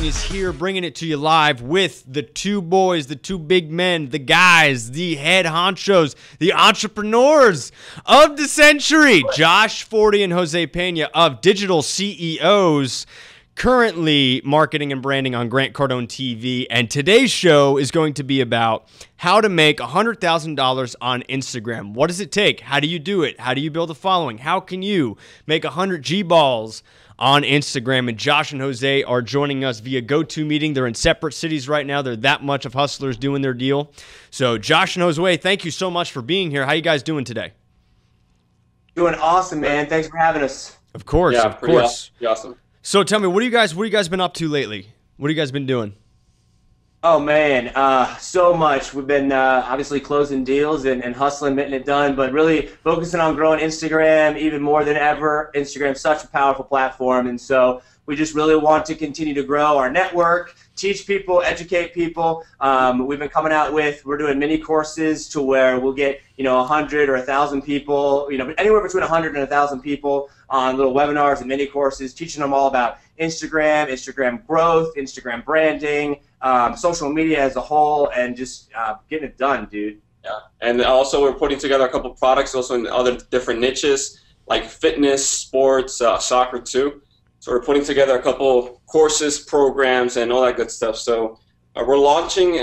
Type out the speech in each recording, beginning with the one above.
is here bringing it to you live with the two boys, the two big men, the guys, the head honchos, the entrepreneurs of the century, Josh Forti and Jose Pena of Digital CEOs, currently marketing and branding on Grant Cardone TV. And today's show is going to be about how to make $100,000 on Instagram. What does it take? How do you do it? How do you build a following? How can you make 100 G-balls on Instagram? And Josh and Jose are joining us via GoToMeeting. They're in separate cities right now. They're that much of hustlers doing their deal. So Josh and Jose, thank you so much for being here. How you guys doing today? Doing awesome, man. Thanks for having us. Of course, yeah, of course. Pretty awesome. So tell me, what have you guys been up to lately? What have you guys been doing? Oh man, so much. We've been obviously closing deals and hustling, getting it done, but really focusing on growing Instagram even more than ever. Instagram's such a powerful platform, and so we just really want to continue to grow our network, teach people, educate people. We've been coming out with, we're doing mini courses to where we'll get 100 or 1,000 people, anywhere between 100 and 1,000 people on little webinars and mini courses, teaching them all about Instagram, Instagram growth, Instagram branding, social media as a whole, and just getting it done, dude. Yeah, and also we're putting together a couple of products also in other different niches like fitness, sports, soccer too. So we're putting together a couple courses, programs, and all that good stuff. So we're launching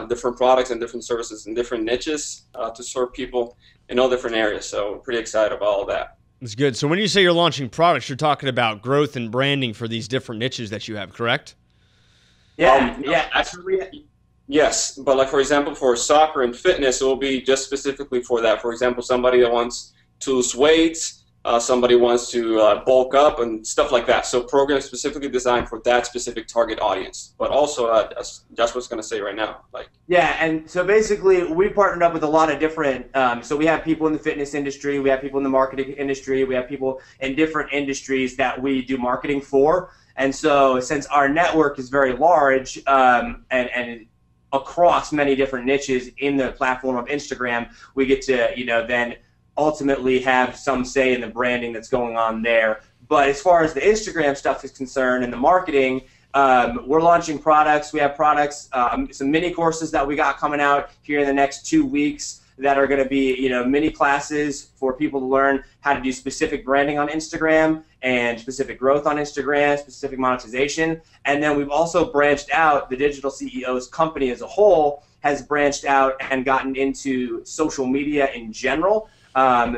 different products and different services in different niches to serve people in all different areas. So we're pretty excited about all that. That's good. So when you say you're launching products, you're talking about growth and branding for these different niches that you have, correct? Yeah, yeah, actually, yes. But like for example, for soccer and fitness, it will be just specifically for that. For example, somebody that wants to lose weight, somebody wants to bulk up and stuff like that. So programs specifically designed for that specific target audience. But also, that's what's going to say right now. Yeah, and so basically we partnered up with a lot of different, so we have people in the fitness industry, we have people in the marketing industry, we have people in different industries that we do marketing for. And so since our network is very large and across many different niches in the platform of Instagram, we get to, then ultimately have some say in the branding that's going on there. But as far as the Instagram stuff is concerned and the marketing, we're launching products. We have products, some mini courses that we got coming out here in the next 2 weeks that are going to be, mini classes for people to learn how to do specific branding on Instagram and specific growth on Instagram, specific monetization. And then we've also branched out, the Digital CEOs company as a whole has branched out and gotten into social media in general.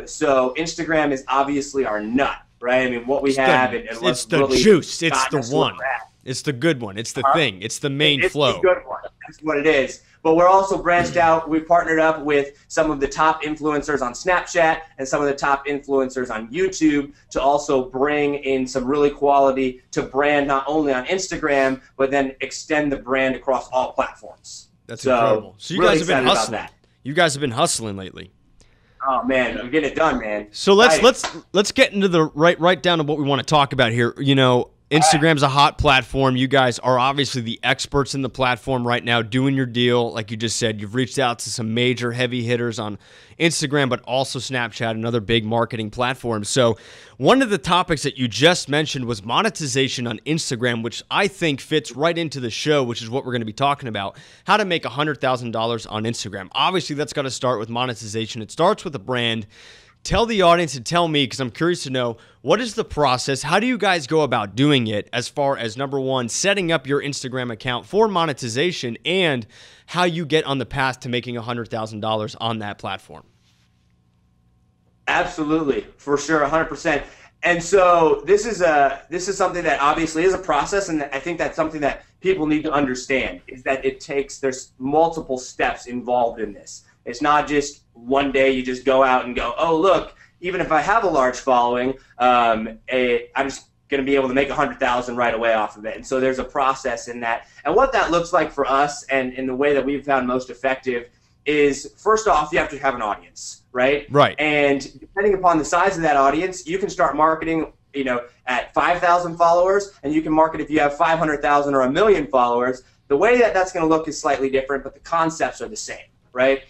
So Instagram is obviously our nut, right? I mean, what we have and what's it's the really juice. It's the one. at. It's the good one. It's the thing. It's the main It's flow. the good one. That's what it is. But we're also branched out. We partnered up with some of the top influencers on Snapchat and some of the top influencers on YouTube to also bring in some really quality to brand not only on Instagram, but then extend the brand across all platforms. That's incredible. So you really guys have been excited about hustling. that. You guys have been hustling lately. Oh man, we're getting it done, man. So let's get into the right down to what we want to talk about here. Instagram's a hot platform. You guys are obviously the experts in the platform right now doing your deal. Like you just said, you've reached out to some major heavy hitters on Instagram, but also Snapchat, another big marketing platform. So one of the topics that you just mentioned was monetization on Instagram, which I think fits right into the show, which is what we're going to be talking about, how to make $100,000 on Instagram. Obviously, that's got to start with monetization. It starts with a brand. Tell the audience and tell me, because I'm curious to know, what is the process? How do you guys go about doing it as far as, number one, setting up your Instagram account for monetization and how you get on the path to making $100,000 on that platform? Absolutely, for sure, 100%. And so this is something that obviously is a process, and I think that's something that people need to understand, is that there's multiple steps involved in this. It's not just one day you just go out and go, oh, look, even if I have a large following, I'm just going to be able to make $100,000 right away off of it. And so there's a process in that. And what that looks like for us and in the way that we've found most effective is, first off, you have to have an audience, right? Right. And depending upon the size of that audience, you can start marketing, at 5,000 followers, and you can market if you have 500,000 or 1 million followers. The way that that's going to look is slightly different, but the concepts are the same, right?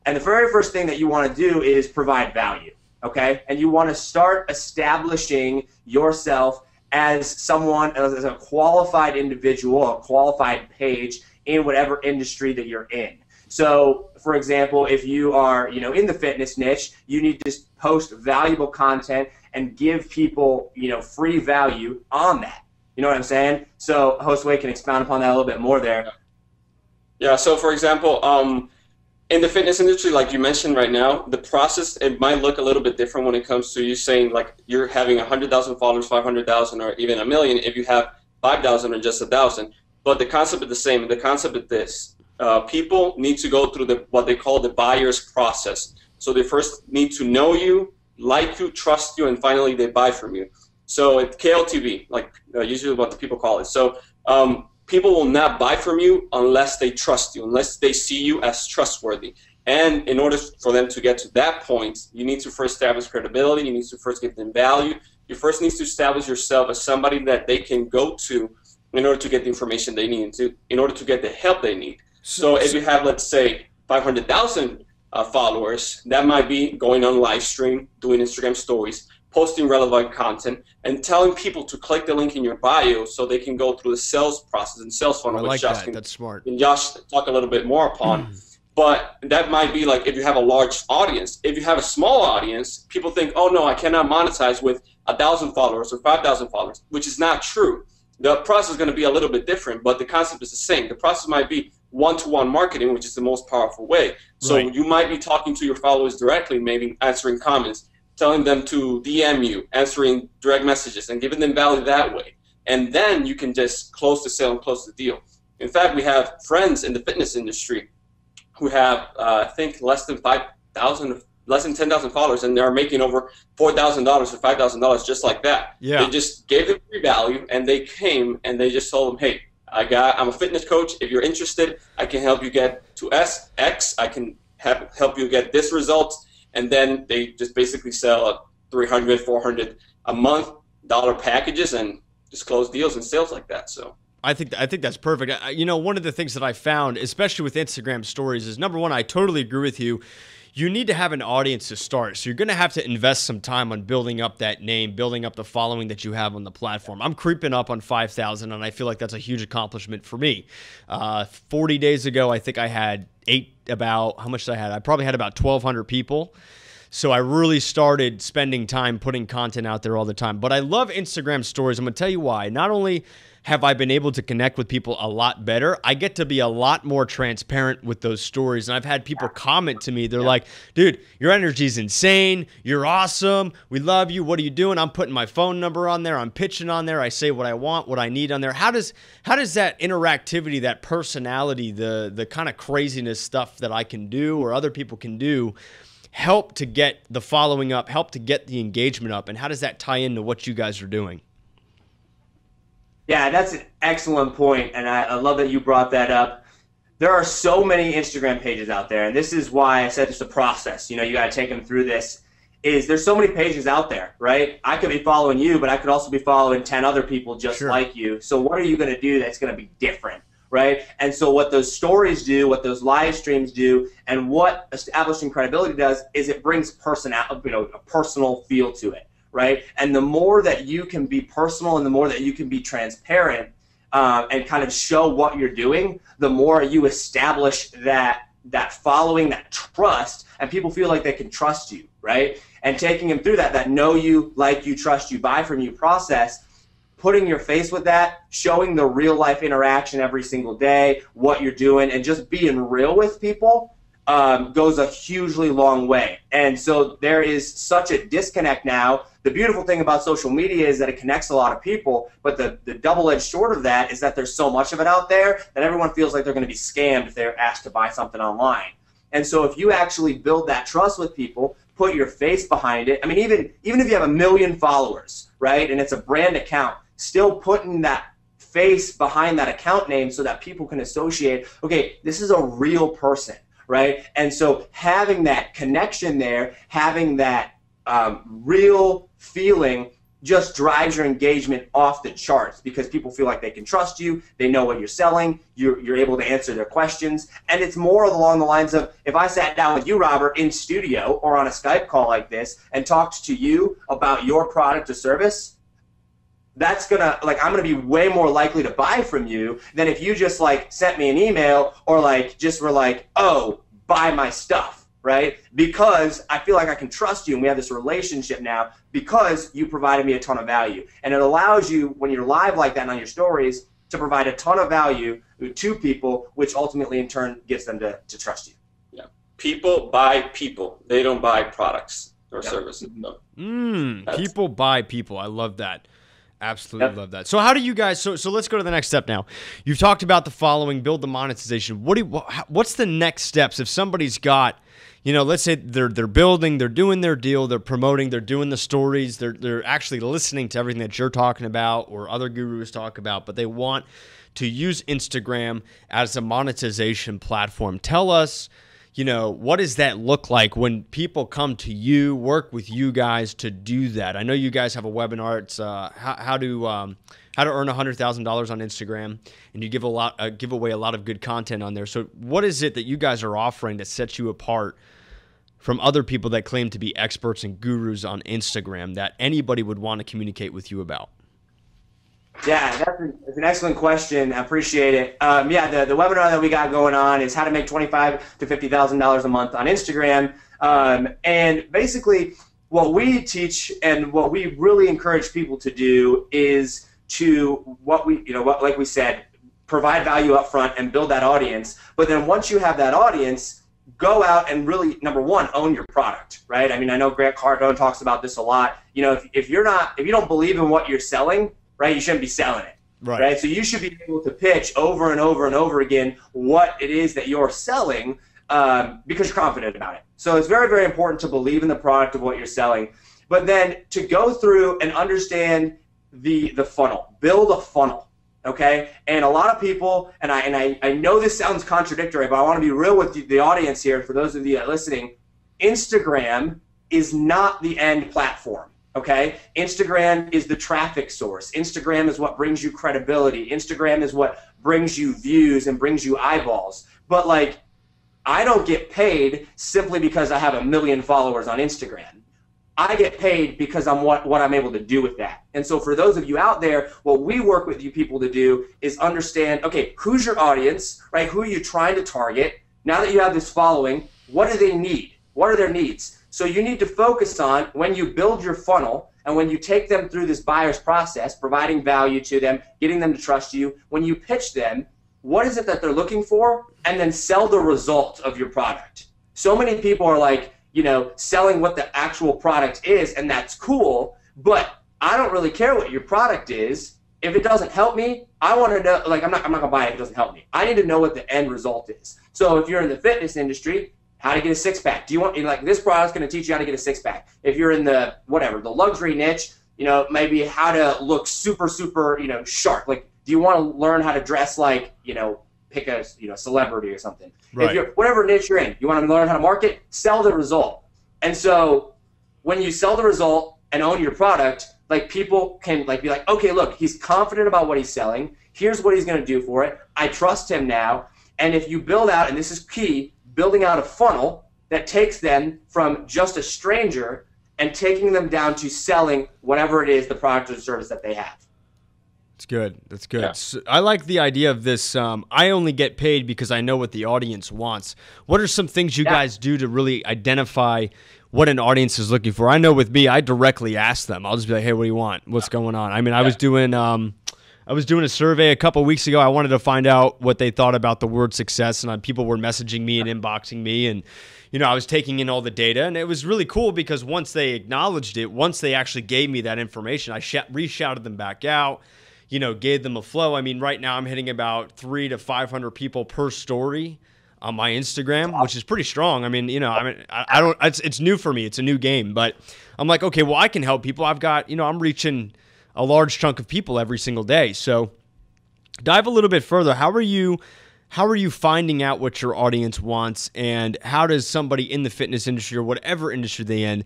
And the very first thing that you want to do is provide value, okay? And you want to start establishing yourself as someone, as a qualified individual, a qualified page in whatever industry that you're in. So, for example, if you are, in the fitness niche, you need to post valuable content and give people, free value on that. You know what I'm saying? So, Josue can expound upon that a little bit more there. Yeah. So, for example, in the fitness industry, like you mentioned right now, the process, it might look a little bit different when it comes to you saying like you're having 100,000 followers, 500,000, or even a million if you have 5,000 or just 1,000. But the concept is the same. The concept is this. People need to go through what they call the buyer's process. So they first need to know you, like you, trust you, and finally they buy from you. So it's KLTV, like usually what the people call it. So people will not buy from you unless they trust you, unless they see you as trustworthy. And in order for them to get to that point, you need to first establish credibility. You need to first give them value. You first need to establish yourself as somebody that they can go to in order to get the information they need, in order to get the help they need. So if you have, let's say, 500,000 followers, that might be going on live stream, doing Instagram stories, posting relevant content, and telling people to click the link in your bio so they can go through the sales process and sales funnel, I like which Josh that. That's smart. And Josh talk a little bit more upon. But that might be like if you have a large audience. If you have a small audience, people think, oh no, I cannot monetize with 1,000 followers or 5,000 followers, which is not true. The process is going to be a little bit different, but the concept is the same. The process might be one-to-one marketing, which is the most powerful way. So you might be talking to your followers directly, maybe answering comments, telling them to DM you, answering direct messages, and giving them value that way. And then you can just close the sale and close the deal. In fact, we have friends in the fitness industry who have, I think, less than 10,000 followers, and they're making over $4,000 or $5,000 just like that. Yeah. They just gave them free value, and they came and they just told them, hey, I'm a fitness coach. If you're interested, I can help you get to X. I can help you get this result. And then they just basically sell $300, $400 a month packages and just close deals and sales like that. So I think that's perfect. One of the things that I found, especially with Instagram stories, is number one, I totally agree with you. You need to have an audience to start. So you're going to have to invest some time on building up that name, building up the following that you have on the platform. I'm creeping up on 5,000, and I feel like that's a huge accomplishment for me. 40 days ago, I think I had how much did I have? I probably had about 1,200 people. So I really started spending time putting content out there all the time. But I love Instagram stories. I'm going to tell you why. Not only have I been able to connect with people a lot better, I get to be a lot more transparent with those stories. And I've had people comment to me. They're like, dude, your energy is insane. You're awesome. We love you. What are you doing? I'm putting my phone number on there. I'm pitching on there. I say what I want, what I need on there. How does that interactivity, that personality, the kind of craziness stuff that I can do or other people can do help to get the following up, help to get the engagement up? And how does that tie into what you guys are doing? Yeah, that's an excellent point, and I love that you brought that up. There are so many Instagram pages out there, and this is why I said it's a process. You got to take them through this. There's so many pages out there, right? I could be following you, but I could also be following 10 other people just like you. So what are you going to do that's going to be different, right? And so what those stories do, what those live streams do, and what establishing credibility does is it brings a personal feel to it. Right? And the more that you can be personal and the more that you can be transparent and kind of show what you're doing, the more you establish that following, that trust, and people feel like they can trust you, right? And taking them through that know you, like you, trust you, buy from you process, putting your face with that, showing the real life interaction every single day, what you're doing, and just being real with people goes a hugely long way. And so there is such a disconnect now. The beautiful thing about social media is that it connects a lot of people, but the double-edged sword of that is that there's so much of it out there that everyone feels like they're going to be scammed if they're asked to buy something online. And so if you actually build that trust with people, put your face behind it, I mean, even if you have 1 million followers, right, and it's a brand account, still putting that face behind that account name so that people can associate, okay, this is a real person, right? And so having that connection there, having that real feeling just drives your engagement off the charts because people feel like they can trust you, they know what you're selling, you're able to answer their questions, and it's more along the lines of if I sat down with you, Robert, in studio or on a Skype call like this and talked to you about your product or service, that's gonna, like, I'm gonna be way more likely to buy from you than if you just like sent me an email or like just were like, oh, buy my stuff, right? Because I feel like I can trust you and we have this relationship now because you provided me a ton of value. And it allows you, when you're live like that and on your stories, to provide a ton of value to people, which ultimately in turn gets them to trust you. Yeah. People buy people. They don't buy products or services. No. People buy people. I love that. Absolutely love that. So how do you guys, so let's go to the next step now. You've talked about the following, build the monetization. What's the next steps if somebody's got, you know, let's say they're building, they're doing their deal, they're promoting, they're doing the stories, they're actually listening to everything that you're talking about or other gurus talk about, but they want to use Instagram as a monetization platform. Tell us, you know, what does that look like when people come to you, work with you guys to do that? I know you guys have a webinar. It's how to earn $100,000 on Instagram, and you give away a lot of good content on there. So what is it that you guys are offering that sets you apart from other people that claim to be experts and gurus on Instagram that anybody would want to communicate with you about? Yeah, that's an excellent question. I appreciate it. Yeah, the webinar that we got going on is how to make $25,000 to $50,000 a month on Instagram. And basically, what we teach and what we really encourage people to do is to like we said, provide value up front and build that audience. But then once you have that audience, go out and really, number one, own your product, right? I mean, I know Grant Cardone talks about this a lot. You know, if you don't believe in what you're selling, right, you shouldn't be selling it, right? So you should be able to pitch over and over and over again what it is that you're selling because you're confident about it. So it's very, very important to believe in the product of what you're selling, but then to go through and understand the funnel, build a funnel, okay? And a lot of people, and I know this sounds contradictory, but I want to be real with the audience here. For those of you listening, Instagram is not the end platform. Okay, Instagram is the traffic source. Instagram is what brings you credibility. Instagram is what brings you views and brings you eyeballs. But like, I don't get paid simply because I have 1 million followers on Instagram. I get paid because I'm what I'm able to do with that. And so for those of you out there, what we work with you people to do is understand, okay, who's your audience, right? Who are you trying to target? Now that you have this following, what do they need? What are their needs? So you need to focus on, when you build your funnel and when you take them through this buyer's process, providing value to them, getting them to trust you, when you pitch them, what is it that they're looking for? And then sell the result of your product. So many people are like, you know, selling what the actual product is, and that's cool, but I don't really care what your product is. If it doesn't help me, I want to know, like, I'm not gonna buy it if it doesn't help me. I need to know what the end result is. So if you're in the fitness industry, how to get a six-pack. Do you want, like, this product's going to teach you how to get a six-pack. If you're in the, whatever, the luxury niche, you know, maybe how to look super, super, you know, sharp. Like, do you want to learn how to dress like, you know, pick a, you know, celebrity or something. Right. If you're, whatever niche you're in, you want to learn how to market, sell the result. And so when you sell the result and own your product, like, people can, like, be like, okay, look, he's confident about what he's selling. Here's what he's going to do for it. I trust him now. And if you build out, and this is key, building out a funnel that takes them from just a stranger and taking them down to selling whatever it is, the product or service that they have. That's good. That's good. Yeah. So I like the idea of this. I only get paid because I know what the audience wants. What are some things you guys do to really identify what an audience is looking for? I know with me, I directly ask them. I'll just be like, hey, what do you want? What's going on? I mean, I was doing a survey a couple of weeks ago. I wanted to find out what they thought about the word success, and people were messaging me and inboxing me, and, you know, I was taking in all the data, and it was really cool because once they acknowledged it, once they actually gave me that information, I re-shouted them back out, you know, gave them a flow. I mean, right now I'm hitting about 300 to 500 people per story on my Instagram, which is pretty strong. I mean, you know, I don't, it's new for me. It's a new game, but I'm like, okay, well, I can help people. I've got, you know, I'm reaching a large chunk of people every single day. So dive a little bit further. How are you finding out what your audience wants, and how does somebody in the fitness industry or whatever industry they're in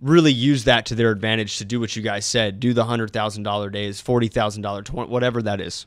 really use that to their advantage to do what you guys said, do the $100,000 days, $40,000, whatever that is?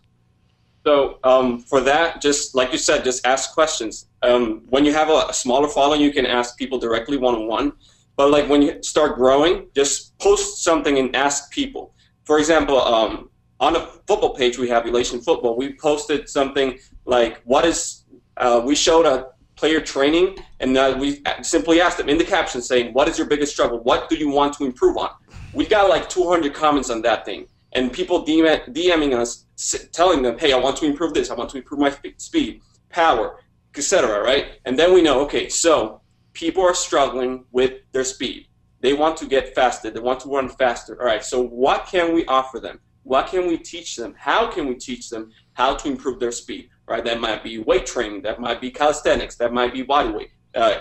So for that, just like you said, just ask questions. When you have a smaller following, you can ask people directly one-on-one. But like when you start growing, just post something and ask people. for example, on the football page we have Elation Football, we posted something like, we showed a player training, and we simply asked them in the caption saying, what is your biggest struggle? What do you want to improve on? We got like 200 comments on that thing, and people DMing us, telling them, hey, I want to improve this, I want to improve my speed, power, etc., right? And then we know, okay, so people are struggling with their speed. They want to get faster, they want to run faster. All right, so what can we offer them? What can we teach them? How can we teach them how to improve their speed? Right? That might be weight training, that might be calisthenics, that might be body weight.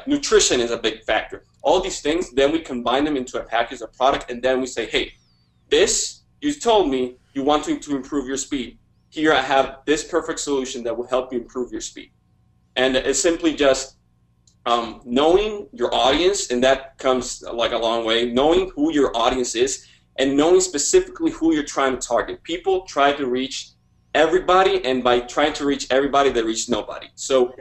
Nutrition is a big factor. All these things, then we combine them into a package, a product, and then we say, hey, this, you told me you want to improve your speed. Here I have this perfect solution that will help you improve your speed. And it's simply just knowing your audience, and that comes like a long way, knowing who your audience is, and knowing specifically who you're trying to target. People try to reach everybody, and by trying to reach everybody, they reach nobody. So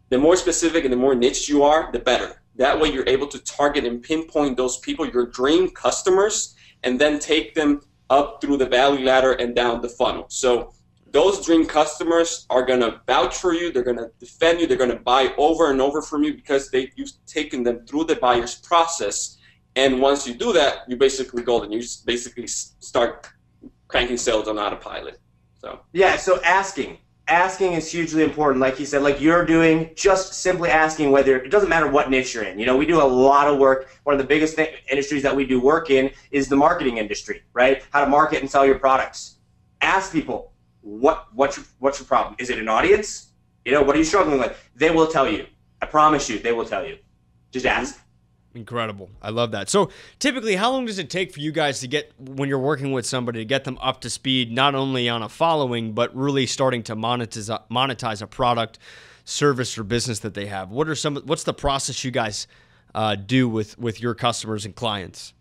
the more specific and the more niche you are, the better. That way you're able to target and pinpoint those people, your dream customers, and then take them up through the value ladder and down the funnel. So those dream customers are going to vouch for you, they're going to defend you, they're going to buy over and over from you because you've taken them through the buyer's process. And once you do that, you basically golden. You basically start cranking sales on autopilot. So yeah, so asking is hugely important. Like you said, like you're doing, just simply asking whether, it doesn't matter what niche you're in. You know, we do a lot of work. One of the biggest industries that we do work in is the marketing industry, right? How to market and sell your products. Ask people, what's your problem? Is it an audience? You know, what are you struggling with? They will tell you. I promise you, they will tell you. Just ask. Incredible. I love that. So typically, how long does it take for you guys to get, when you're working with somebody, to get them up to speed, not only on a following, but really starting to monetize a product, service, or business that they have? What's the process you guys do with your customers and clients?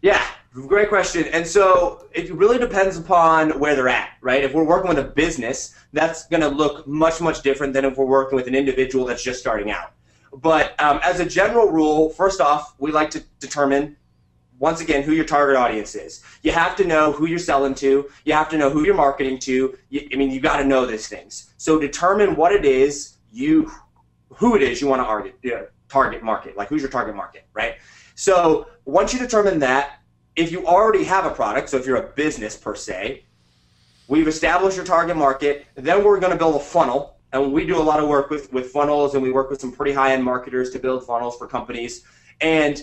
Yeah, great question. And so it really depends upon where they're at, right? If we're working with a business, that's going to look much, much different than if we're working with an individual that's just starting out. But as a general rule, first off, we like to determine, once again, who your target audience is. You have to know who you're selling to. You have to know who you're marketing to. You got to know these things. So determine what it is who it is you want to target market. Like, who's your target market, right? So once you determine that, if you already have a product, so if you're a business per se, we've established your target market. Then we're going to build a funnel. And we do a lot of work with funnels, and we work with some pretty high-end marketers to build funnels for companies. And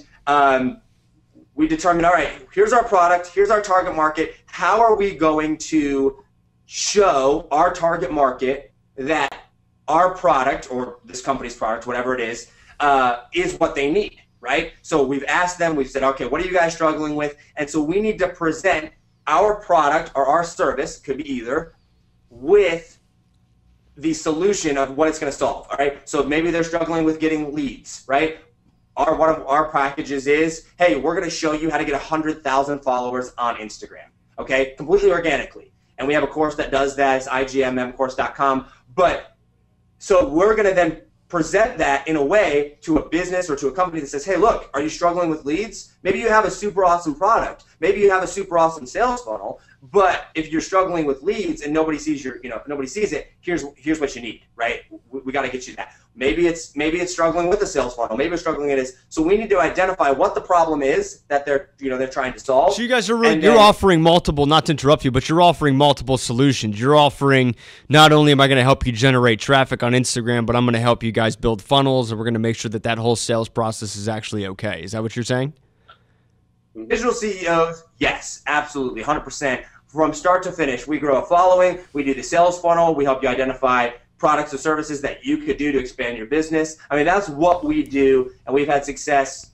we determine, all right, here's our product, here's our target market. How are we going to show our target market that our product, or this company's product, whatever it is what they need, right? So we've asked them, we've said, okay, what are you guys struggling with? And so we need to present our product or our service, could be either, with the solution of what it's going to solve. All right, so maybe they're struggling with getting leads, right? One of our packages is, hey, we're going to show you how to get 100,000 followers on Instagram, okay, completely organically. And we have a course that does that. It's igmmcourse.com. But so we're going to then present that in a way to a business or to a company that says, hey, look, are you struggling with leads? Maybe you have a super awesome product. Maybe you have a super awesome sales funnel. But if you're struggling with leads and nobody sees nobody sees it, here's what you need, right? We got to get you that. Maybe it's struggling with a sales funnel. Maybe it's struggling with this. So we need to identify what the problem is that they're trying to solve. So you guys are you're offering multiple, not to interrupt you, but you're offering multiple solutions. You're offering, not only am I going to help you generate traffic on Instagram, but I'm going to help you guys build funnels, and we're going to make sure that whole sales process is actually okay. Is that what you're saying? Digital CEOs, yes, absolutely, 100%. From start to finish, we grow a following, we do the sales funnel, we help you identify products or services that you could do to expand your business. I mean, that's what we do, and we've had success,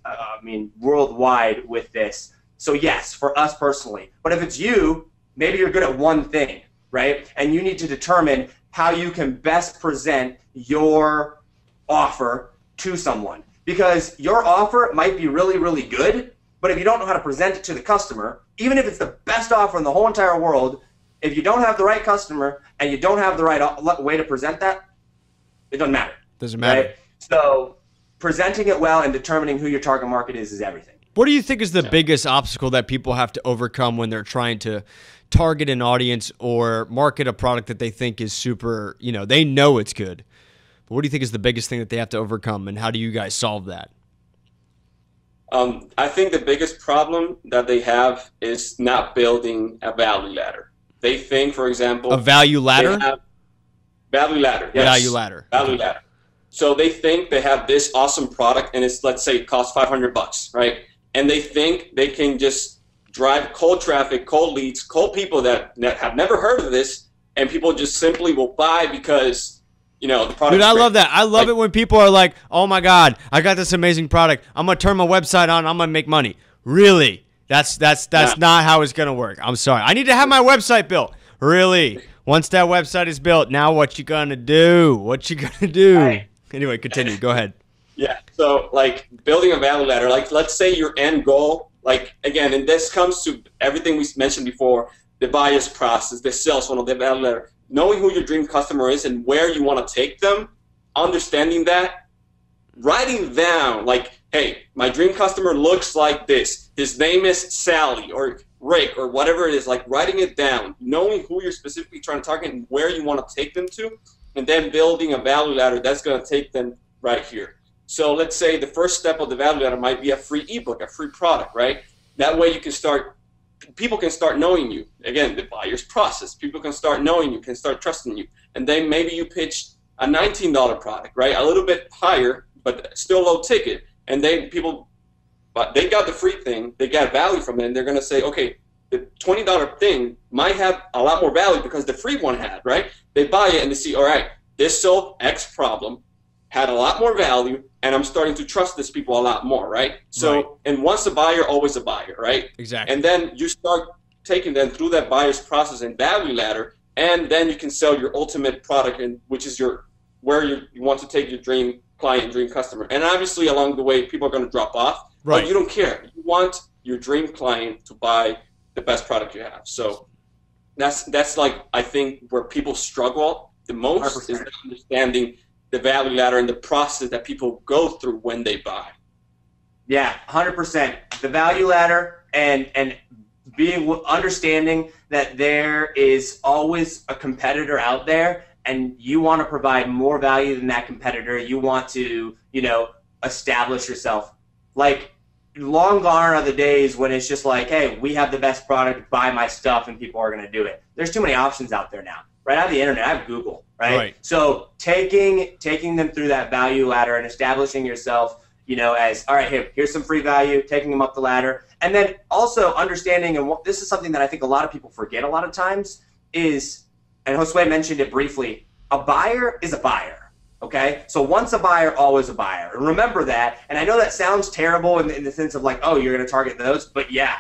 worldwide with this. So yes, for us personally. But if it's you, maybe you're good at one thing, right? And you need to determine how you can best present your offer to someone. Because your offer might be really, really good, but if you don't know how to present it to the customer, even if it's the best offer in the whole entire world, if you don't have the right customer and you don't have the right way to present that, it doesn't matter. Doesn't matter. Right? So presenting it well and determining who your target market is everything. What do you think is the biggest obstacle that people have to overcome when they're trying to target an audience or market a product that they think is super, they know it's good? But what do you think is the biggest thing that they have to overcome, and how do you guys solve that? I think the biggest problem that they have is not building a value ladder. They think, for example, a value ladder? Value ladder, yes. Value ladder. Value ladder. So they think they have this awesome product, and it's, let's say, it costs $500, right? And they think they can just drive cold traffic, cold leads, cold people that have never heard of this, and people just simply will buy because, the product. Dude, I love that. I love it when people are like, "Oh my God, I got this amazing product. I'm gonna turn my website on. I'm gonna make money." Really? That's not how it's gonna work. I'm sorry. I need to have my website built. Really? Once that website is built, now what you gonna do? What you gonna do? Right. Anyway, continue. Go ahead. Yeah. So, like, building a value ladder. Like, let's say your end goal. Like, again, and this comes to everything we mentioned before: the buyer's process, the sales funnel, the value ladder. Knowing who your dream customer is and where you want to take them, understanding that, writing down, like, hey, my dream customer looks like this. His name is Sally or Rick or whatever it is. Like, writing it down, knowing who you're specifically trying to target and where you want to take them to, and then building a value ladder that's going to take them right here. So let's say the first step of the value ladder might be a free ebook, a free product, right? That way you can start. People can start knowing you. Again, the buyer's process. People can start knowing you, can start trusting you. And then maybe you pitch a $19 product, right? A little bit higher, but still low ticket. And then people, but they got the free thing, they got value from it, and they're going to say, okay, the $20 thing might have a lot more value because the free one had, right? They buy it and they see, all right, this sold X problem, had a lot more value, and I'm starting to trust these people a lot more, right? So, right. And once a buyer, always a buyer, right? Exactly. And then you start taking them through that buyer's process and value ladder, and then you can sell your ultimate product, which is where you want to take your dream client, dream customer. And obviously, along the way, people are going to drop off, right. But you don't care. You want your dream client to buy the best product you have. So that's like, I think, where people struggle the most 100%. Is understanding the value ladder and the process that people go through when they buy. Yeah, 100%. The value ladder and understanding that there is always a competitor out there, and you want to provide more value than that competitor. You want to, establish yourself. Like, long gone are the days when it's just like, hey, we have the best product, buy my stuff, and people are going to do it. There's too many options out there now. Right? I have the internet, I have Google, right? So taking them through that value ladder and establishing yourself, as, all right, here's some free value, taking them up the ladder. And then also understanding, and this is something that I think a lot of people forget a lot of times, is, and Josue mentioned it briefly, a buyer is a buyer. Okay, so once a buyer, always a buyer. And remember that. And I know that sounds terrible in the sense of like, oh, you're going to target those, but yeah,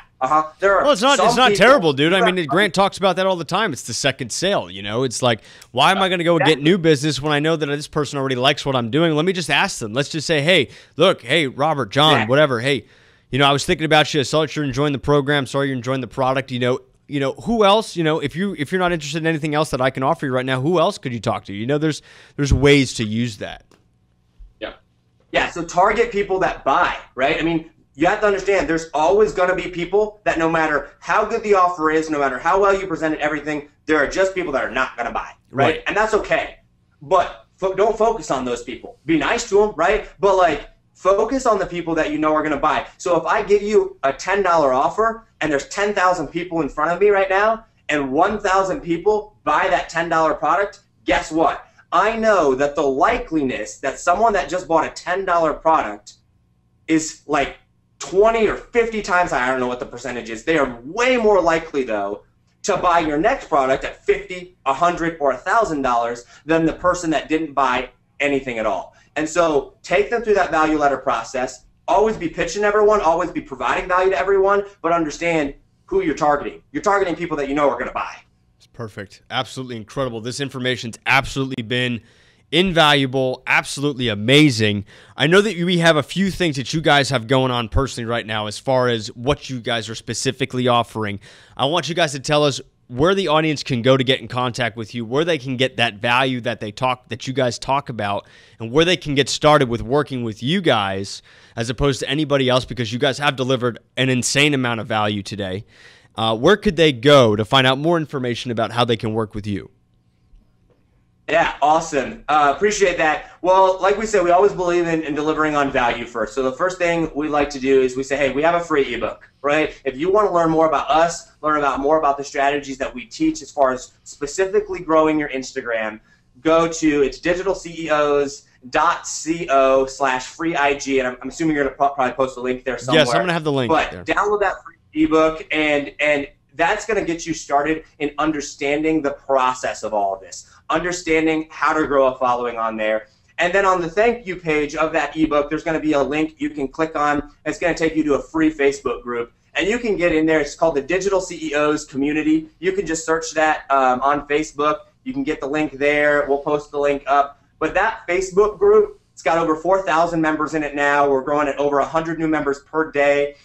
there are. Well, it's not terrible, dude. I mean, Grant talks about that all the time. It's the second sale. It's like, why am I going to go get new business when I know that this person already likes what I'm doing? Let me just ask them. Let's just say, hey, look, hey, Robert, John, whatever. Hey, I was thinking about you. I saw that you're enjoying the program. Sorry, you're enjoying the product. Who else, if you're not interested in anything else that I can offer you right now, who else could you talk to? There's ways to use that. Yeah, so target people that buy, right? I mean, you have to understand there's always going to be people that no matter how good the offer is, no matter how well you presented everything, there are just people that are not going to buy, right? And that's okay. But don't focus on those people. Be nice to them, right? But focus on the people that you know are going to buy. So if I give you a $10 offer and there's 10,000 people in front of me right now and 1,000 people buy that $10 product, guess what? I know that the likeliness that someone that just bought a $10 product is like 20 or 50 times higher. I don't know what the percentage is. They are way more likely, though, to buy your next product at $50, $100, or $1,000 than the person that didn't buy anything at all. And so take them through that value ladder process. Always be pitching everyone, always be providing value to everyone, but understand who you're targeting. You're targeting people that you know are going to buy. It's perfect. Absolutely incredible. This information's absolutely been invaluable, absolutely amazing. I know that we have a few things that you guys have going on personally right now as far as what you guys are specifically offering. I want you guys to tell us where the audience can go to get in contact with you, where they can get that value that you guys talk about, and where they can get started with working with you guys as opposed to anybody else, because you guys have delivered an insane amount of value today. Where could they go to find out more information about how they can work with you? Yeah, awesome. Appreciate that. Well, like we said, we always believe in delivering on value first. So the first thing we like to do is we say, hey, we have a free ebook, right? If you want to learn more about us, learn more about the strategies that we teach as far as specifically growing your Instagram, go to, it's digitalceos.co/free IG, and I'm assuming you're going to probably post a link there somewhere. Yes, I'm going to have the link but there. Download that free ebook, and that's going to get you started in understanding the process of all of this, understanding how to grow a following on there. And then on the thank you page of that ebook, there's going to be a link you can click on. It's going to take you to a free Facebook group. And you can get in there. It's called the Digital CEOs Community. You can just search that on Facebook. You can get the link there. We'll post the link up. But that Facebook group, it's got over 4,000 members in it now. We're growing at over 100 new members per day.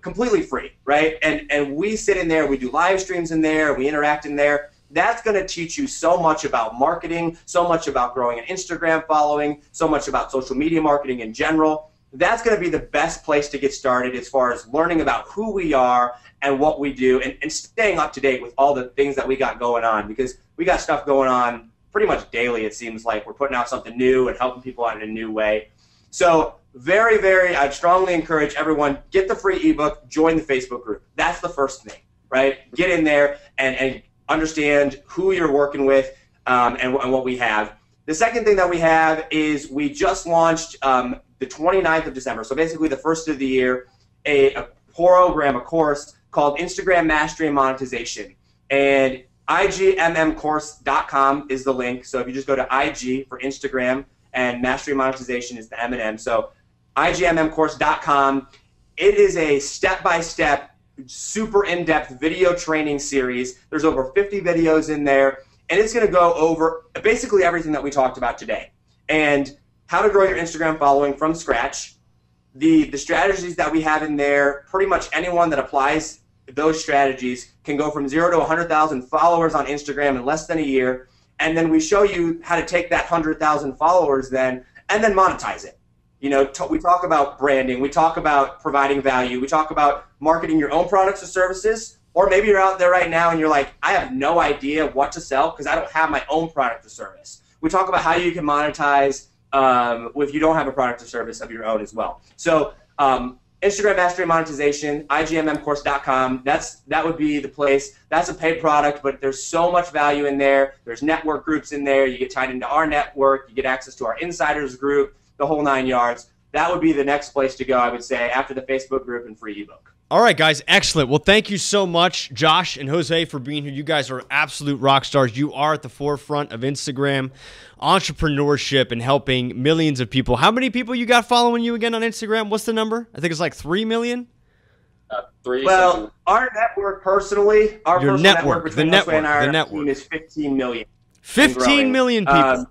Completely free, right? And we sit in there, we do live streams in there, we interact in there. That's going to teach you so much about marketing, so much about growing an Instagram following, so much about social media marketing in general. That's going to be the best place to get started as far as learning about who we are and what we do, and staying up to date with all the things that we got going on, because we got stuff going on pretty much daily. It seems like we're putting out something new and helping people out in a new way. So I'd strongly encourage everyone, get the free ebook, join the Facebook group. That's the first thing, right? Get in there and understand who you're working with and what we have. The second thing that we have is we just launched the 29th of December, so basically the first of the year, a program, a course called Instagram Mastery and Monetization. And IGMMcourse.com is the link. So if you just go to IG for Instagram, and Mastery Monetization is the M&M. So IGMMcourse.com. It is a step-by-step, super in-depth video training series. There's over 50 videos in there, and it's going to go over basically everything that we talked about today. And how to grow your Instagram following from scratch, the strategies that we have in there. Pretty much anyone that applies those strategies can go from 0 to 100,000 followers on Instagram in less than a year. And then we show you how to take that 100,000 followers and then monetize it. You know, we talk about branding, we talk about providing value, we talk about marketing your own products or services, or maybe you're out there right now and you're like, I have no idea what to sell because I don't have my own product or service. We talk about how you can monetize if you don't have a product or service of your own as well. So Instagram Mastery Monetization, IGMMcourse.com, that would be the place. That's a paid product, but there's so much value in there. There's network groups in there. You get tied into our network. You get access to our insiders group, the whole 9 yards. That would be the next place to go, I would say, after the Facebook group and free ebook. All right, guys, excellent. Well, thank you so much, Josh and Jose, for being here. You guys are absolute rock stars. You are at the forefront of Instagram entrepreneurship and helping millions of people. How many people you got following you again on Instagram? What's the number? I think it's like 3 million. 3. Well, our network personally, our Your personal network, between the us and our network. team is 15 million. 15 million people.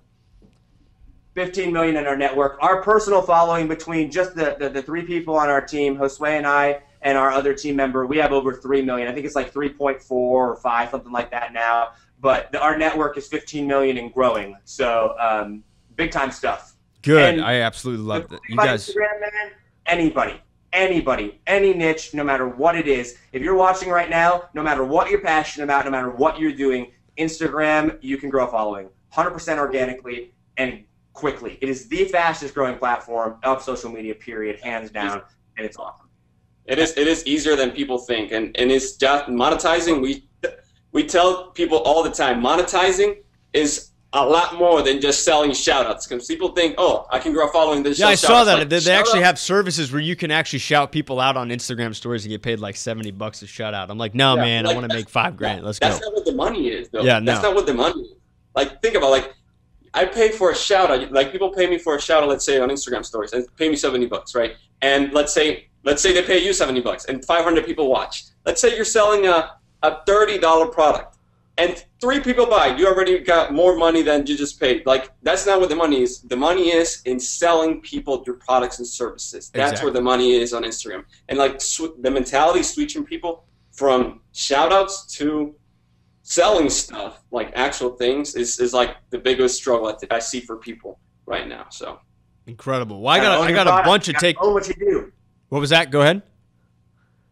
15 million in our network. Our personal following between just the 3 people on our team, Josue and I, and our other team member, we have over 3 million. I think it's like 3.4 or 5, something like that now. But our network is 15 million and growing. So big time stuff. Good. And I absolutely love that. You guys, guys. Instagram, man, anybody, any niche, no matter what it is. If you're watching right now, no matter what you're passionate about, no matter what you're doing, Instagram, you can grow a following 100% organically and quickly. It is the fastest growing platform of social media, period, hands down, and it's awesome. It is easier than people think, and it's just monetizing. We tell people all the time, monetizing is a lot more than just selling shout-outs, because people think, oh, I can grow a following. Yeah, I saw that. Like, they actually have services where you can actually shout people out on Instagram stories and get paid like $70 a shout-out. I'm like, no, yeah, man, like, I want to make $5 grand. Let's go. That's not what the money is, though. Yeah, no. That's not what the money is. Like, think about, like, I pay for a shout-out. Like, people pay me for a shout-out, let's say, on Instagram stories, and pay me $70, right? And let's say they pay you $70 and 500 people watch. Let's say you're selling a $30 product and 3 people buy. You already got more money than you just paid. Like, that's not what the money is. The money is in selling people your products and services. That's exactly where the money is on Instagram. And like the mentality is switching people from shout outs to selling stuff, like actual things, is like the biggest struggle I see for people right now. So incredible. Well, I got a bunch of take. Own what you do. What was that? Go ahead.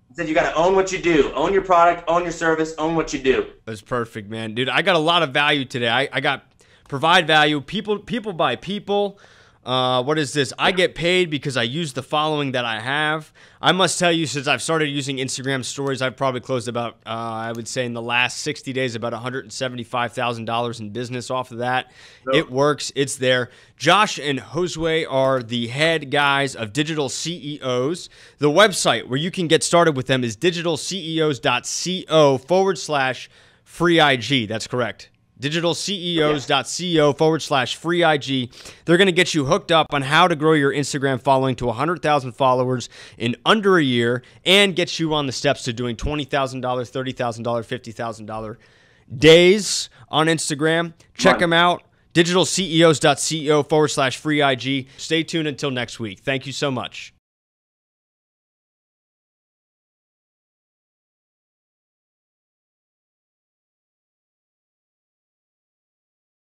I said you got to own what you do. Own your product. Own your service. Own what you do. That's perfect, man, dude. I got a lot of value today. I got provide value. People buy people. What is this? I get paid because I use the following that I have. I must tell you, since I've started using Instagram stories, I've probably closed about, I would say in the last 60 days, about $175,000 in business off of that. Oh. It works. It's there. Josh and Josue are the head guys of Digital CEOs. The website where you can get started with them is digitalceos.co/free IG. That's correct. digitalceos.co/free IG. They're going to get you hooked up on how to grow your Instagram following to 100,000 followers in under a year and get you on the steps to doing $20,000, $30,000, $50,000 days on Instagram. Check them out. digitalceos.co/free IG. Stay tuned until next week. Thank you so much.